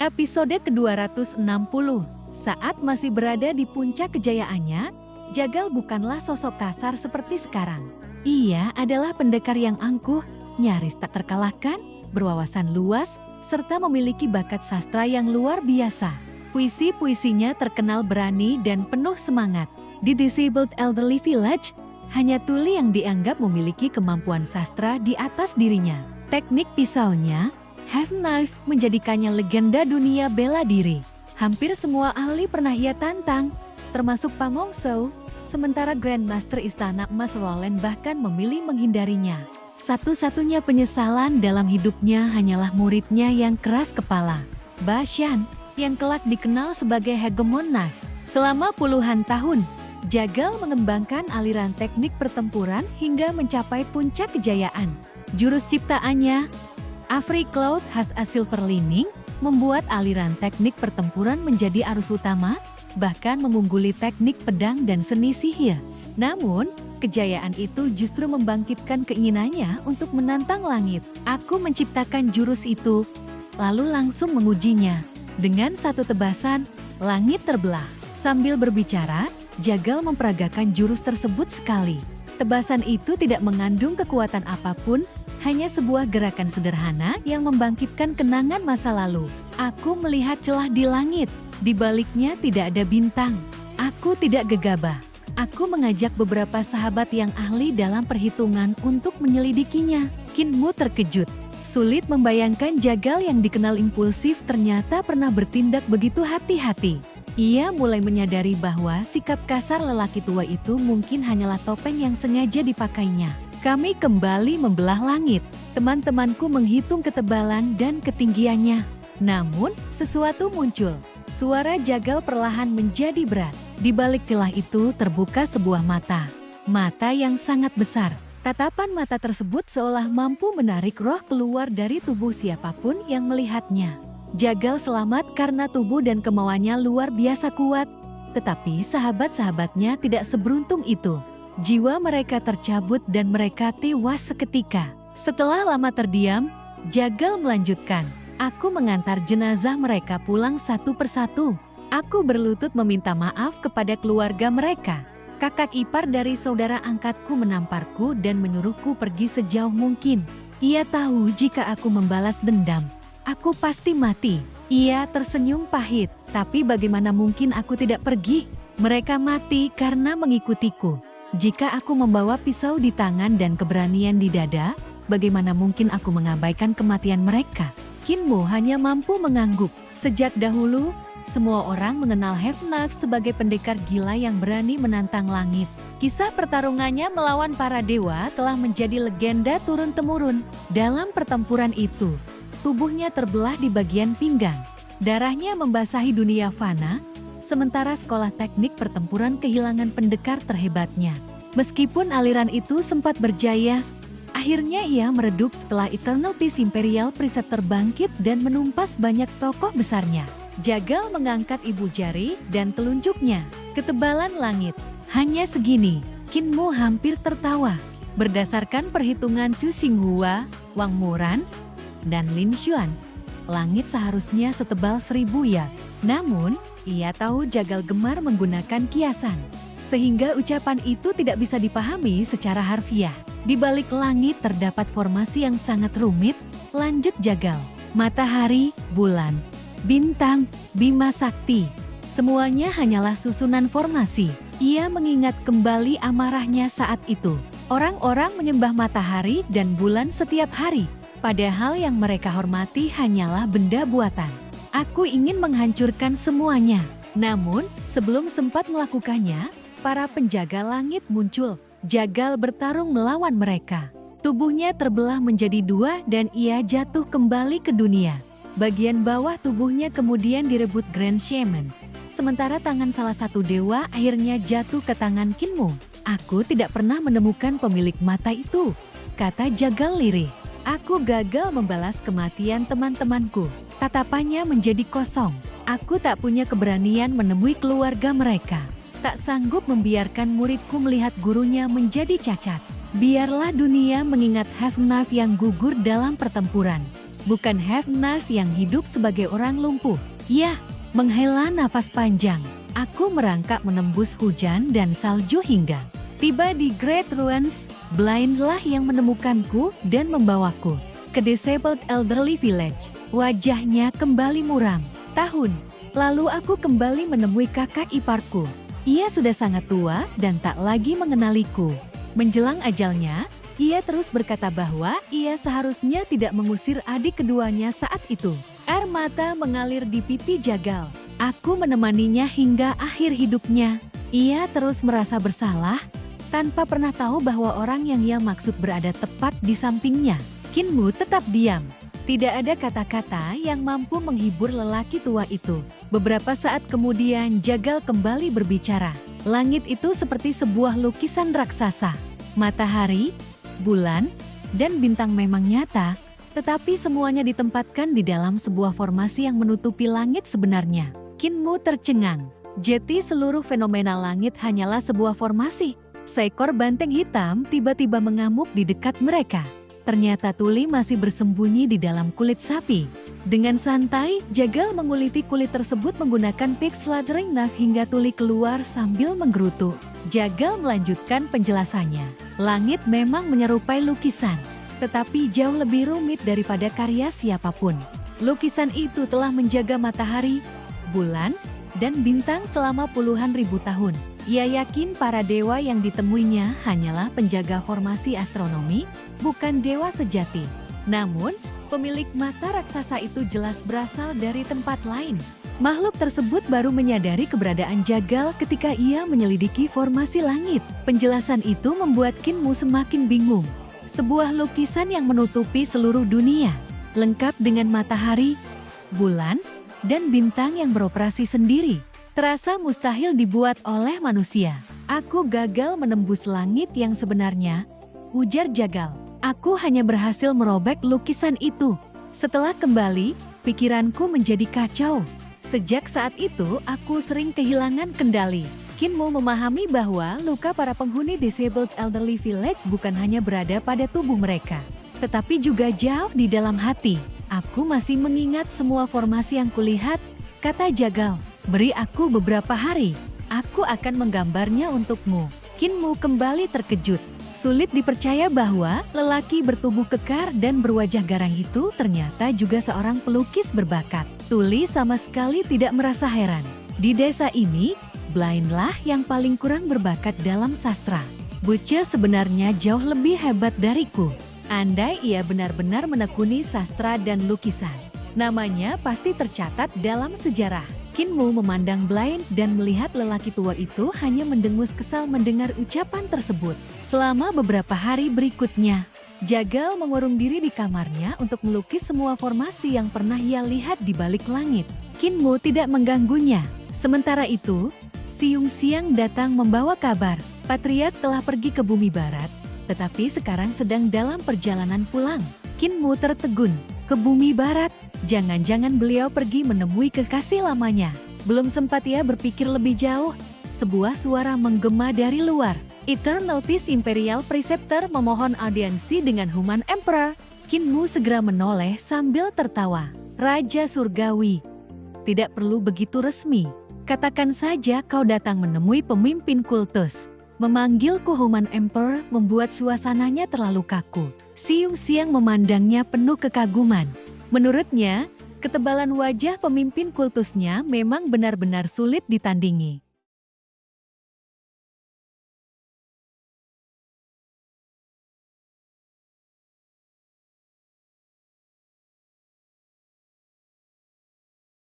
Episode ke-260. Saat masih berada di puncak kejayaannya, Jagal bukanlah sosok kasar seperti sekarang. Ia adalah pendekar yang angkuh, nyaris tak terkalahkan, berwawasan luas, serta memiliki bakat sastra yang luar biasa. Puisi-puisinya terkenal berani dan penuh semangat. Di Disabled Elderly Village, hanya Tuli yang dianggap memiliki kemampuan sastra di atas dirinya. Teknik pisaunya, Half Knife, menjadikannya legenda dunia bela diri. Hampir semua ahli pernah ia tantang, termasuk Pamongso, sementara Grandmaster Istana Emas Roland bahkan memilih menghindarinya. Satu-satunya penyesalan dalam hidupnya hanyalah muridnya yang keras kepala, Ba Shan, yang kelak dikenal sebagai hegemon knife. Selama puluhan tahun, Jagal mengembangkan aliran teknik pertempuran hingga mencapai puncak kejayaan. Jurus ciptaannya, Afri Cloud khas Silver Lining, membuat aliran teknik pertempuran menjadi arus utama, bahkan mengungguli teknik pedang dan seni sihir. Namun, kejayaan itu justru membangkitkan keinginannya untuk menantang langit. Aku menciptakan jurus itu, lalu langsung mengujinya. Dengan satu tebasan, langit terbelah. Sambil berbicara, Jagal memperagakan jurus tersebut sekali. Tebasan itu tidak mengandung kekuatan apapun, hanya sebuah gerakan sederhana yang membangkitkan kenangan masa lalu. Aku melihat celah di langit, di baliknya tidak ada bintang. Aku tidak gegabah. Aku mengajak beberapa sahabat yang ahli dalam perhitungan untuk menyelidikinya. Kinmu terkejut. Sulit membayangkan Jagal yang dikenal impulsif ternyata pernah bertindak begitu hati-hati. Ia mulai menyadari bahwa sikap kasar lelaki tua itu mungkin hanyalah topeng yang sengaja dipakainya. Kami kembali membelah langit. Teman-temanku menghitung ketebalan dan ketinggiannya. Namun, sesuatu muncul. Suara Jagal perlahan menjadi berat. Di balik celah itu terbuka sebuah mata. Mata yang sangat besar. Tatapan mata tersebut seolah mampu menarik roh keluar dari tubuh siapapun yang melihatnya. Jagal selamat karena tubuh dan kemauannya luar biasa kuat. Tetapi sahabat-sahabatnya tidak seberuntung itu. Jiwa mereka tercabut dan mereka tewas seketika. Setelah lama terdiam, Jagal melanjutkan. Aku mengantar jenazah mereka pulang satu persatu. Aku berlutut meminta maaf kepada keluarga mereka. Kakak ipar dari saudara angkatku menamparku dan menyuruhku pergi sejauh mungkin. Ia tahu jika aku membalas dendam, aku pasti mati. Ia tersenyum pahit, tapi bagaimana mungkin aku tidak pergi? Mereka mati karena mengikutiku. Jika aku membawa pisau di tangan dan keberanian di dada, bagaimana mungkin aku mengabaikan kematian mereka? Kinmu hanya mampu mengangguk. Sejak dahulu, semua orang mengenal Half Knife sebagai pendekar gila yang berani menantang langit. Kisah pertarungannya melawan para dewa telah menjadi legenda turun-temurun. Dalam pertempuran itu, tubuhnya terbelah di bagian pinggang. Darahnya membasahi dunia fana, sementara sekolah teknik pertempuran kehilangan pendekar terhebatnya. Meskipun aliran itu sempat berjaya, akhirnya ia meredup setelah Eternal Peace Imperial Preceptor bangkit dan menumpas banyak tokoh besarnya. Jagal mengangkat ibu jari dan telunjuknya. Ketebalan langit, hanya segini. Kinmu hampir tertawa. Berdasarkan perhitungan Chu Xinghua, Wang Muran, dan Lin Xuan, langit seharusnya setebal 1000 yard. Namun, ia tahu Jagal gemar menggunakan kiasan, sehingga ucapan itu tidak bisa dipahami secara harfiah. Di balik langit terdapat formasi yang sangat rumit, lanjut Jagal. Matahari, bulan, bintang, Bima Sakti. Semuanya hanyalah susunan formasi. Ia mengingat kembali amarahnya saat itu. Orang-orang menyembah matahari dan bulan setiap hari, padahal yang mereka hormati hanyalah benda buatan. Aku ingin menghancurkan semuanya. Namun, sebelum sempat melakukannya, para penjaga langit muncul. Jagal bertarung melawan mereka. Tubuhnya terbelah menjadi dua dan ia jatuh kembali ke dunia. Bagian bawah tubuhnya kemudian direbut Grand Shaman. Sementara tangan salah satu dewa akhirnya jatuh ke tangan Kinmu. Aku tidak pernah menemukan pemilik mata itu, kata Jagal lirih. Aku gagal membalas kematian teman-temanku. Tatapannya menjadi kosong. Aku tak punya keberanian menemui keluarga mereka. Tak sanggup membiarkan muridku melihat gurunya menjadi cacat. Biarlah dunia mengingat Half Knife yang gugur dalam pertempuran. bukan Have-Knife yang hidup sebagai orang lumpuh. Ya, menghela nafas panjang. Aku merangkak menembus hujan dan salju hingga tiba di Great Ruins. Blindlah yang menemukanku dan membawaku ke Disabled Elderly Village. Wajahnya kembali muram. Tahun lalu aku kembali menemui kakak iparku. Ia sudah sangat tua dan tak lagi mengenaliku. Menjelang ajalnya, ia terus berkata bahwa ia seharusnya tidak mengusir adik keduanya saat itu. Air mata mengalir di pipi Jagal. Aku menemaninya hingga akhir hidupnya. Ia terus merasa bersalah, tanpa pernah tahu bahwa orang yang ia maksud berada tepat di sampingnya. Kinmu tetap diam. Tidak ada kata-kata yang mampu menghibur lelaki tua itu. Beberapa saat kemudian Jagal kembali berbicara. Langit itu seperti sebuah lukisan raksasa. Matahari, bulan, dan bintang memang nyata, tetapi semuanya ditempatkan di dalam sebuah formasi yang menutupi langit sebenarnya. Kinmu tercengang. Jadi seluruh fenomena langit hanyalah sebuah formasi. Seekor banteng hitam tiba-tiba mengamuk di dekat mereka. Ternyata tuli masih bersembunyi di dalam kulit sapi. Dengan santai, Jagal menguliti kulit tersebut menggunakan pig slaughtering knife hingga tuli keluar sambil menggerutu. Jagal melanjutkan penjelasannya. Langit memang menyerupai lukisan, tetapi jauh lebih rumit daripada karya siapapun. Lukisan itu telah menjaga matahari, bulan, dan bintang selama puluhan ribu tahun. Ia yakin para dewa yang ditemuinya hanyalah penjaga formasi astronomi, bukan dewa sejati. Namun, pemilik mata raksasa itu jelas berasal dari tempat lain. Makhluk tersebut baru menyadari keberadaan Jagal ketika ia menyelidiki formasi langit. Penjelasan itu membuat Kinmu semakin bingung. Sebuah lukisan yang menutupi seluruh dunia, lengkap dengan matahari, bulan, dan bintang yang beroperasi sendiri. Terasa mustahil dibuat oleh manusia. Aku gagal menembus langit yang sebenarnya, ujar Jagal. Aku hanya berhasil merobek lukisan itu. Setelah kembali, pikiranku menjadi kacau. Sejak saat itu, aku sering kehilangan kendali. Kinmu memahami bahwa luka para penghuni Disabled Elderly Village bukan hanya berada pada tubuh mereka, tetapi juga jauh di dalam hati. Aku masih mengingat semua formasi yang kulihat, kata Jagal. Beri aku beberapa hari, aku akan menggambarnya untukmu. Kinmu kembali terkejut. Sulit dipercaya bahwa lelaki bertubuh kekar dan berwajah garang itu ternyata juga seorang pelukis berbakat. Tuli sama sekali tidak merasa heran. Di desa ini, Blindlah yang paling kurang berbakat dalam sastra. Butcher sebenarnya jauh lebih hebat dariku. Andai ia benar-benar menekuni sastra dan lukisan, namanya pasti tercatat dalam sejarah. Kinmu memandang Blind dan melihat lelaki tua itu hanya mendengus kesal mendengar ucapan tersebut. Selama beberapa hari berikutnya, Jagal mengurung diri di kamarnya untuk melukis semua formasi yang pernah ia lihat di balik langit. Kinmu tidak mengganggunya. Sementara itu, Siung Siang datang membawa kabar. Patriark telah pergi ke bumi barat, tetapi sekarang sedang dalam perjalanan pulang. Kinmu tertegun. Ke bumi barat? Jangan-jangan beliau pergi menemui kekasih lamanya. Belum sempat ia berpikir lebih jauh, sebuah suara menggema dari luar. Eternal Peace Imperial Preceptor memohon audiensi dengan Human Emperor. Kinmu segera menoleh sambil tertawa. Raja Surgawi, tidak perlu begitu resmi. Katakan saja kau datang menemui pemimpin kultus. Memanggilku Human Emperor membuat suasananya terlalu kaku. Siung Siang memandangnya penuh kekaguman. Menurutnya, ketebalan wajah pemimpin kultusnya memang benar-benar sulit ditandingi.